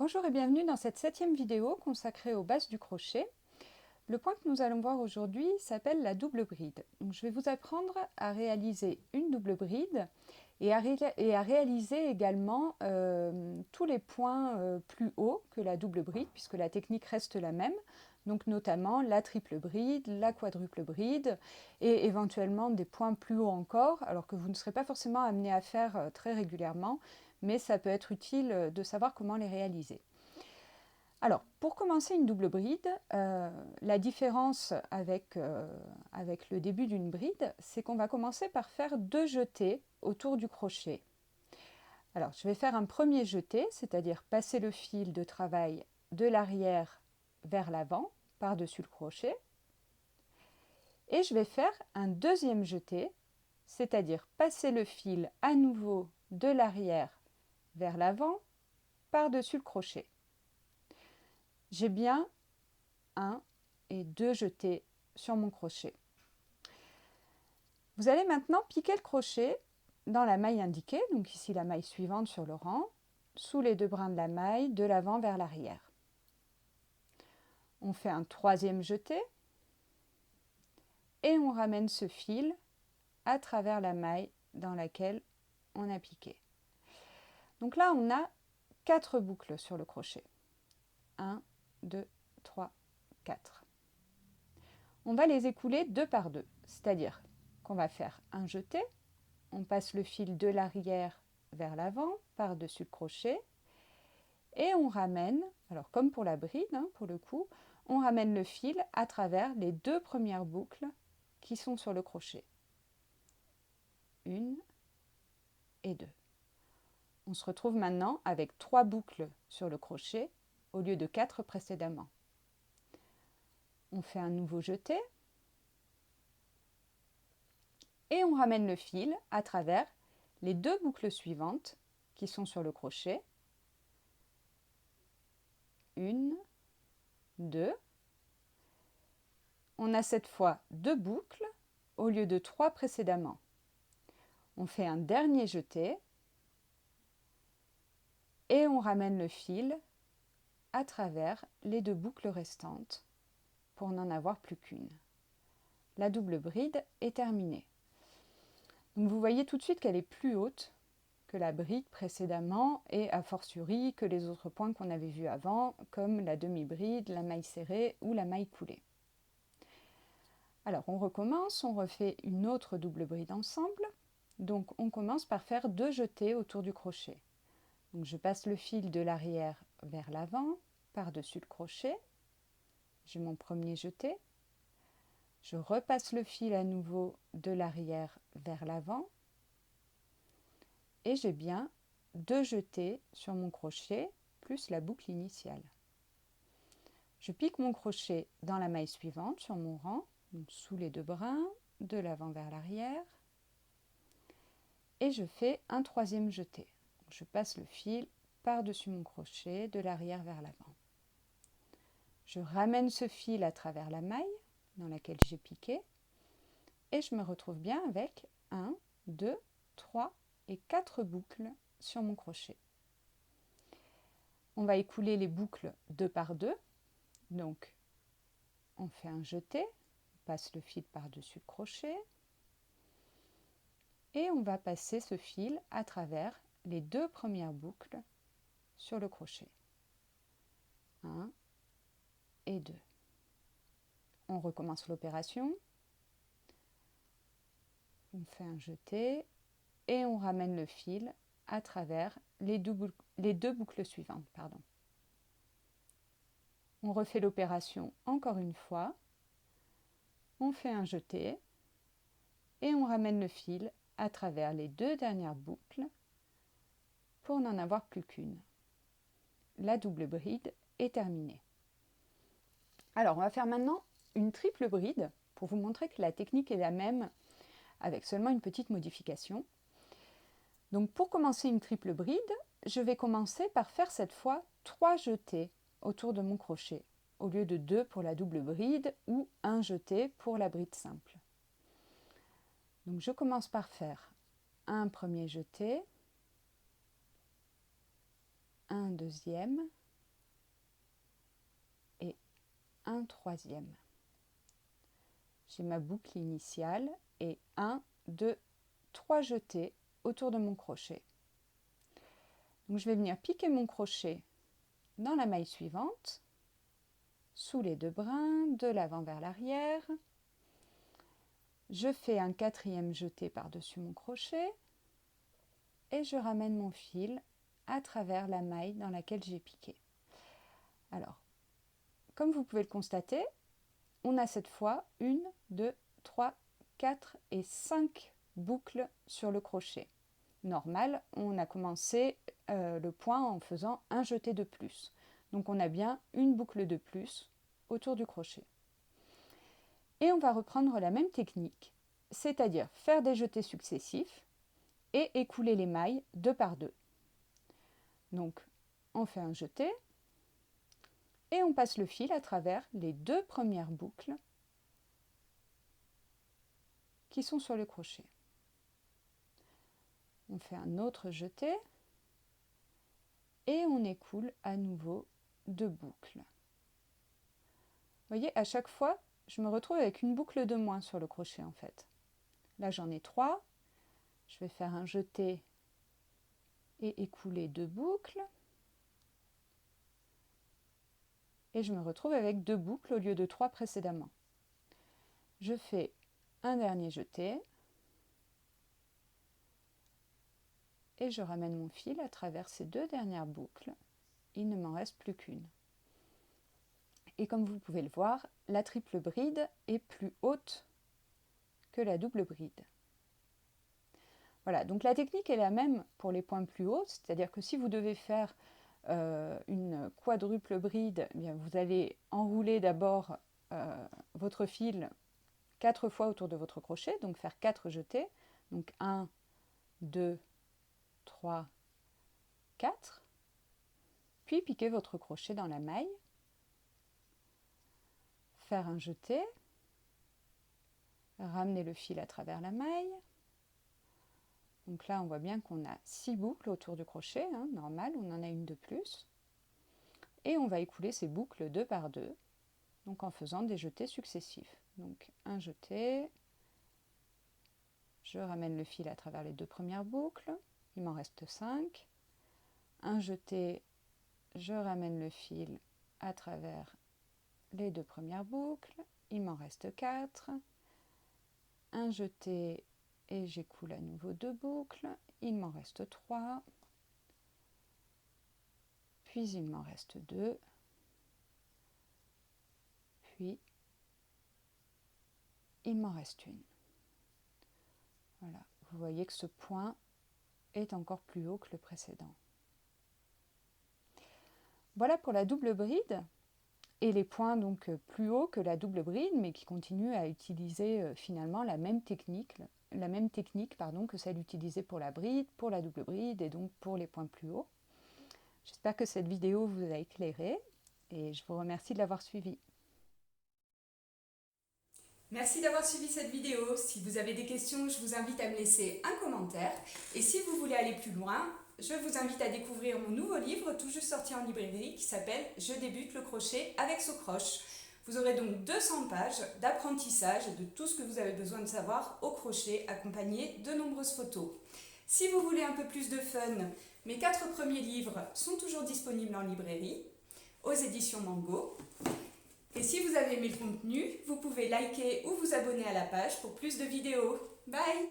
Bonjour et bienvenue dans cette 7e vidéo consacrée aux bases du crochet. Le point que nous allons voir aujourd'hui s'appelle la double bride. Donc, je vais vous apprendre à réaliser une double bride et à réaliser également tous les points plus hauts que la double bride puisque la technique reste la même. Donc notamment la triple bride, la quadruple bride et éventuellement des points plus hauts encore, alors que vous ne serez pas forcément amené à faire très régulièrement, mais ça peut être utile de savoir comment les réaliser. Alors, pour commencer une double bride, la différence avec le début d'une bride, c'est qu'on va commencer par faire 2 jetés autour du crochet. Alors, je vais faire un premier jeté, c'est-à-dire passer le fil de travail de l'arrière vers l'avant, par-dessus le crochet. Et je vais faire un deuxième jeté, c'est-à-dire passer le fil à nouveau de l'arrière vers l'avant, par-dessus le crochet. J'ai bien 1 et 2 jetés sur mon crochet. Vous allez maintenant piquer le crochet dans la maille indiquée, donc ici la maille suivante sur le rang, sous les 2 brins de la maille, de l'avant vers l'arrière. On fait un troisième jeté et on ramène ce fil à travers la maille dans laquelle on a piqué. Donc là, on a 4 boucles sur le crochet. 1, 2, 3, 4. On va les écouler 2 par 2, c'est-à-dire qu'on va faire un jeté, on passe le fil de l'arrière vers l'avant, par-dessus le crochet, et on ramène, alors comme pour la bride, pour le coup, on ramène le fil à travers les 2 premières boucles qui sont sur le crochet. 1 et 2. On se retrouve maintenant avec 3 boucles sur le crochet au lieu de 4 précédemment. On fait un nouveau jeté et on ramène le fil à travers les 2 boucles suivantes qui sont sur le crochet. 1, 2. On a cette fois 2 boucles au lieu de 3 précédemment. On fait un dernier jeté et on ramène le fil à travers les 2 boucles restantes pour n'en avoir plus qu'une. La double bride est terminée. Donc vous voyez tout de suite qu'elle est plus haute que la bride précédemment et a fortiori que les autres points qu'on avait vus avant, comme la demi-bride, la maille serrée ou la maille coulée. Alors on recommence, on refait une autre double bride ensemble. Donc on commence par faire 2 jetés autour du crochet. Donc je passe le fil de l'arrière vers l'avant, par-dessus le crochet. J'ai mon premier jeté. Je repasse le fil à nouveau de l'arrière vers l'avant. Et j'ai bien 2 jetés sur mon crochet, plus la boucle initiale. Je pique mon crochet dans la maille suivante sur mon rang, donc sous les 2 brins, de l'avant vers l'arrière. Et je fais un troisième jeté. Je passe le fil par-dessus mon crochet, de l'arrière vers l'avant. Je ramène ce fil à travers la maille dans laquelle j'ai piqué et je me retrouve bien avec 1, 2, 3 et 4 boucles sur mon crochet. On va écouler les boucles 2 par 2. Donc, on fait un jeté, on passe le fil par-dessus le crochet et on va passer ce fil à travers les 2 premières boucles sur le crochet. 1 et 2. On recommence l'opération. On fait un jeté et on ramène le fil à travers les 2 boucles suivantes. On refait l'opération encore une fois. On fait un jeté et on ramène le fil à travers les 2 dernières boucles pour n'en avoir plus qu'une. La double bride est terminée. Alors, on va faire maintenant une triple bride pour vous montrer que la technique est la même avec seulement une petite modification. Donc, pour commencer une triple bride, je vais commencer par faire cette fois 3 jetés autour de mon crochet, au lieu de 2 pour la double bride ou 1 jeté pour la bride simple. Donc, je commence par faire un premier jeté, un deuxième, un troisième. J'ai ma boucle initiale et 1, 2, 3 jetés autour de mon crochet. Donc je vais venir piquer mon crochet dans la maille suivante, sous les 2 brins, de l'avant vers l'arrière. Je fais un 4e jeté par-dessus mon crochet et je ramène mon fil à travers la maille dans laquelle j'ai piqué. Alors, comme vous pouvez le constater, on a cette fois 1, 2, 3, 4 et 5 boucles sur le crochet. Normal, on a commencé le point en faisant un jeté de plus. Donc on a bien une boucle de plus autour du crochet. Et on va reprendre la même technique, c'est-à-dire faire des jetés successifs et écouler les mailles 2 par 2. Donc on fait un jeté et on passe le fil à travers les 2 premières boucles qui sont sur le crochet. On fait un autre jeté et on écoule à nouveau 2 boucles. Vous voyez, à chaque fois, je me retrouve avec une boucle de moins sur le crochet en fait. Là, j'en ai 3. Je vais faire un jeté et écouler 2 boucles. Et je me retrouve avec 2 boucles au lieu de 3 précédemment. Je fais un dernier jeté et je ramène mon fil à travers ces 2 dernières boucles. Il ne m'en reste plus qu'une. Et comme vous pouvez le voir, la triple bride est plus haute que la double bride. Voilà, donc la technique est la même pour les points plus hauts, c'est-à-dire que si vous devez faire une quadruple bride, eh bien vous allez enrouler d'abord votre fil 4 fois autour de votre crochet, donc faire 4 jetés, donc 1, 2, 3, 4, puis piquer votre crochet dans la maille, faire un jeté, ramener le fil à travers la maille. Donc là, on voit bien qu'on a 6 boucles autour du crochet, hein, normal, on en a une de plus. Et on va écouler ces boucles 2 par 2, donc en faisant des jetés successifs. Donc un jeté, je ramène le fil à travers les 2 premières boucles, il m'en reste 5. Un jeté, je ramène le fil à travers les 2 premières boucles, il m'en reste 4. Un jeté et j'écoule à nouveau 2 boucles, il m'en reste 3. Puis il m'en reste 2. Puis il m'en reste une. Voilà, vous voyez que ce point est encore plus haut que le précédent. Voilà pour la double bride et les points donc plus hauts que la double bride mais qui continuent à utiliser finalement la même technique que celle utilisée pour la bride, pour la double bride et donc pour les points plus hauts. J'espère que cette vidéo vous a éclairé et je vous remercie de l'avoir suivie. Merci d'avoir suivi cette vidéo. Si vous avez des questions, je vous invite à me laisser un commentaire. Et si vous voulez aller plus loin, je vous invite à découvrir mon nouveau livre tout juste sorti en librairie qui s'appelle « Je débute le crochet avec Socroche ». Vous aurez donc 200 pages d'apprentissage de tout ce que vous avez besoin de savoir au crochet, accompagné de nombreuses photos. Si vous voulez un peu plus de fun, mes 4 premiers livres sont toujours disponibles en librairie, aux éditions Mango. Et si vous avez aimé le contenu, vous pouvez liker ou vous abonner à la page pour plus de vidéos. Bye!